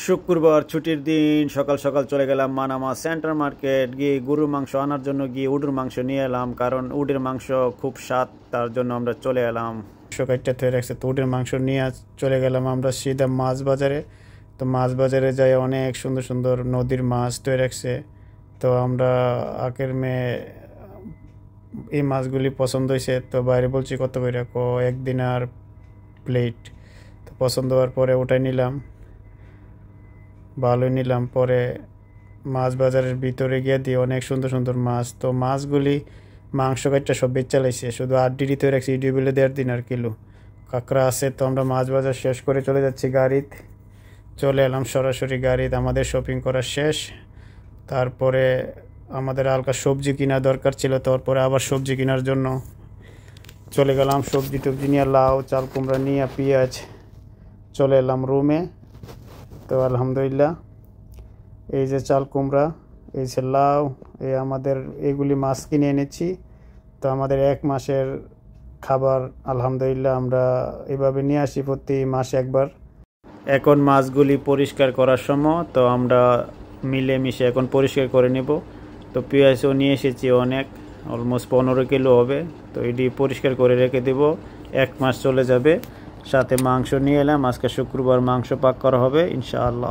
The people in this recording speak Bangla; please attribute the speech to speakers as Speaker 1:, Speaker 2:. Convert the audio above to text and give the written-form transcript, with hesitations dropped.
Speaker 1: শুক্রবার ছুটির দিন সকাল সকাল চলে গেলাম মানামা সেন্টার মার্কেট, গিয়ে গরুর মাংস আনার জন্য গিয়ে উটের মাংস নিয়ে এলাম, কারণ উটের মাংস খুব স্বাদ, তার জন্য আমরা চলে এলাম। সকালটা তৈরি রাখছে, তো উটের মাংস নিয়ে চলে গেলাম আমরা সিধা মাছ বাজারে। তো মাছ বাজারে যাই অনেক সুন্দর সুন্দর নদীর মাছ তৈরি রাখছে। তো আমরা আগের মেয়ে এই মাছগুলি পছন্দ হয়েছে, তো বাইরে বলছি কত করে, একদিন আর প্লেট। তো পছন্দ হওয়ার পরে ওটাই নিলাম, ভালোই নিলাম। পরে মাছ বাজারের ভিতরে গিয়ে দিয়ে অনেক সুন্দর সুন্দর মাছ, তো মাছগুলি মাংস কাটটা সব বেচ চালাইছে, শুধু 8 তৈরি রাখছি, ইডি বিলে 1.5 দিন আর কিলো কাঁকড়া আছে। তো আমরা মাছ বাজার শেষ করে চলে যাচ্ছি গাড়িতে, চলে এলাম সরাসরি গাড়িতে। আমাদের শপিং করা শেষ, তারপরে আমাদের হালকা সবজি কেনা দরকার ছিল, তারপরে আবার সবজি কেনার জন্য চলে গেলাম। সবজি টবজি নিয়ে লাউ চাল কুমড়া নিয়ে পেঁয়াজ চলে এলাম রুমে। তো আলহামদুলিল্লাহ, এই যে চাল কুমড়া, এই যে লাউ, এই আমাদের এগুলি মাছ কিনে এনেছি। তো আমাদের 1 মাসের খাবার আলহামদুলিল্লাহ আমরা এভাবে নিয়ে আসি প্রতি মাসে একবার। এখন মাছগুলি পরিষ্কার করার সময়, তো আমরা মিলেমিশে এখন পরিষ্কার করে নেব। তো পেঁয়াজও নিয়ে এসেছি অনেক, অলমোস্ট 15 কিলো হবে। তো এটি পরিষ্কার করে রেখে দেব, 1 মাস চলে যাবে। সাথে মাংস নিয়ে এলাম, আজকে শুক্রবার মাংস পাক করা হবে ইনশাআল্লাহ।